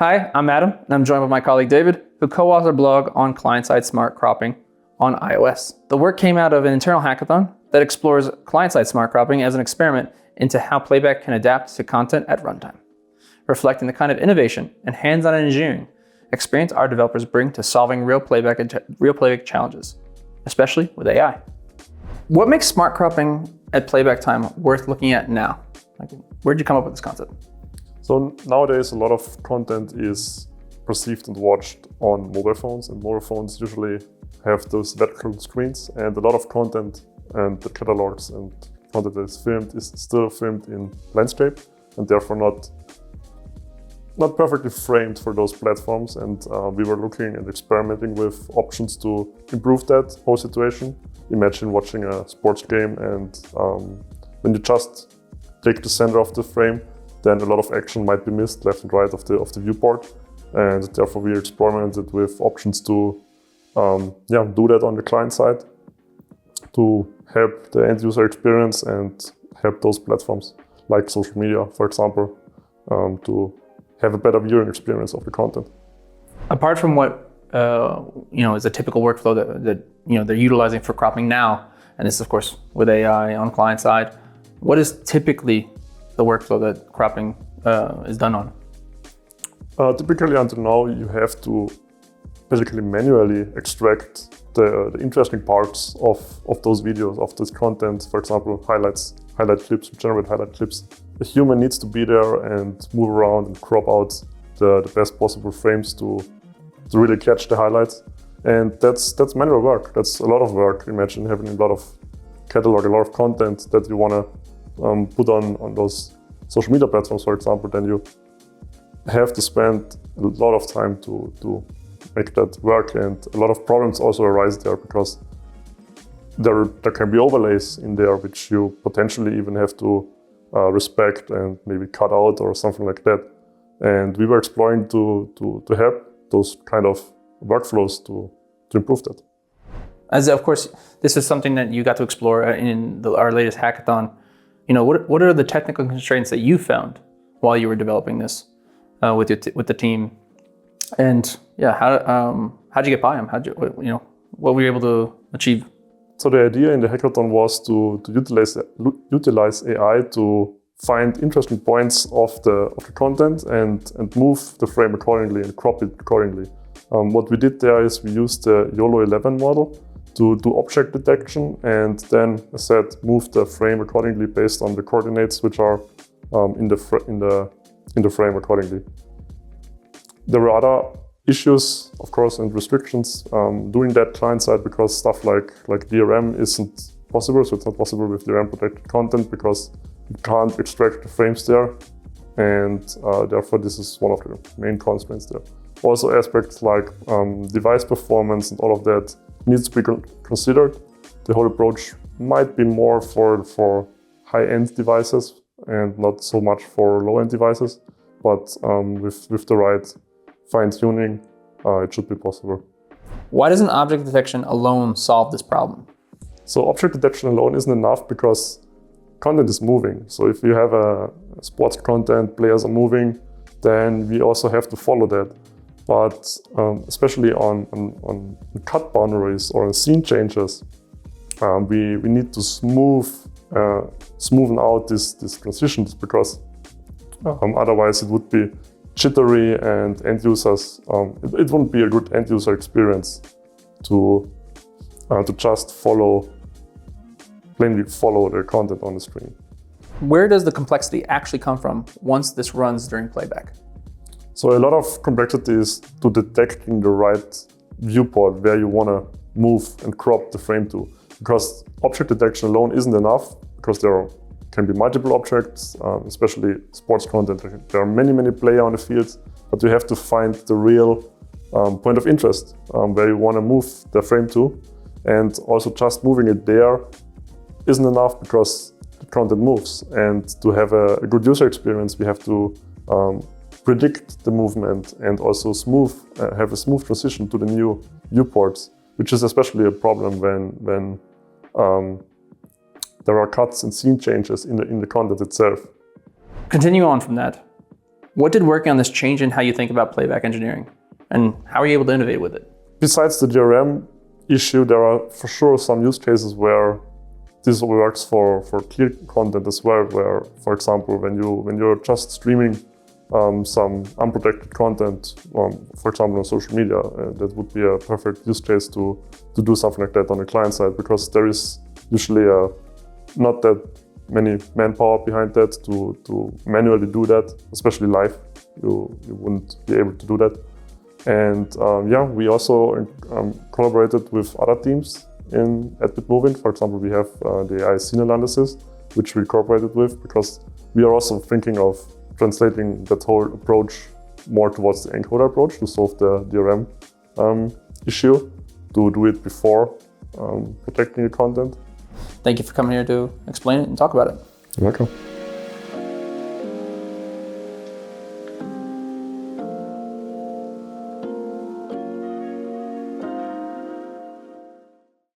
Hi, I'm Adam, and I'm joined with my colleague David, who co-authored a blog on client-side smart cropping on iOS. The work came out of an internal hackathon that explores client-side smart cropping as an experiment into how Playback can adapt to content at runtime, reflecting the kind of innovation and hands-on engineering experience our developers bring to solving real playback challenges, especially with AI. What makes smart cropping at playback time worth looking at now? Where'd you come up with this concept? So nowadays, a lot of content is perceived and watched on mobile phones, and mobile phones usually have those vertical screens, and a lot of content and the catalogs and content that is filmed is still filmed in landscape, and therefore not perfectly framed for those platforms. And we were looking and experimenting with options to improve that whole situation. Imagine watching a sports game, and when you just take the center of the frame, then a lot of action might be missed left and right of the viewport, and therefore we experimented with options to do that on the client side to help the end user experience and help those platforms like social media, for example, to have a better viewing experience of the content. Apart from what is a typical workflow that they're utilizing for cropping now, and this of course with AI on client side, what is typically the workflow that cropping is done on? Typically until now, you have to basically manually extract the interesting parts of those videos, of this content. For example, highlight clips, generate highlight clips. A human needs to be there and move around and crop out the best possible frames to really catch the highlights. And that's manual work. That's a lot of work. Imagine having a lot of catalog, a lot of content that you want to put on those social media platforms, for example. Then you have to spend a lot of time to make that work, and a lot of problems also arise there because there can be overlays in there which you potentially even have to respect and maybe cut out or something like that. And we were exploring to help those kind of workflows to improve that. As of course, this is something that you got to explore in our latest hackathon. What are the technical constraints that you found while you were developing this with the team? And how'd you get by them? What were you able to achieve? So the idea in the hackathon was to utilize AI to find interesting points of the content and move the frame accordingly and crop it accordingly. What we did there is we used the YOLO 11 model to do object detection, and then, as said, move the frame accordingly based on the coordinates which are in the frame accordingly. There were other issues, of course, and restrictions doing that client side, because stuff like DRM isn't possible. So it's not possible with DRM protected content because you can't extract the frames there, and therefore this is one of the main constraints there. Also, aspects like device performance and all of that needs to be considered. The whole approach might be more for high-end devices and not so much for low-end devices, but with the right fine-tuning, it should be possible. Why doesn't object detection alone solve this problem? So object detection alone isn't enough because content is moving. So if you have a sports content, players are moving, then we also have to follow that. But especially on cut boundaries or on scene changes, we need to smoothen out these transitions, because otherwise it would be jittery, and end users, it wouldn't be a good end user experience to just plainly follow the content on the screen. Where does the complexity actually come from once this runs during playback? So a lot of complexity is to detecting the right viewport where you want to move and crop the frame to. Because object detection alone isn't enough, because there can be multiple objects, especially sports content. There are many players on the field, but you have to find the real point of interest where you want to move the frame to. And also just moving it there isn't enough, because the content moves. And to have a good user experience, we have to predict the movement and also have a smooth transition to the new viewports, which is especially a problem when there are cuts and scene changes in the content itself. Continue on from that. What did working on this change in how you think about playback engineering? And how are you able to innovate with it? Besides the DRM issue, there are for sure some use cases where this works for clear content as well, where, for example, when you're just streaming some unprotected content, for example, on social media, that would be a perfect use case to do something like that on the client side, because there is usually not that many manpower behind that to manually do that, especially live. You wouldn't be able to do that. And we also collaborated with other teams at Bitmovin. For example, we have the AI scene analysis, which we cooperated with, because we are also thinking of translating that whole approach more towards the encoder approach to solve the DRM issue, to do it before protecting the content. Thank you for coming here to explain it and talk about it. You're welcome.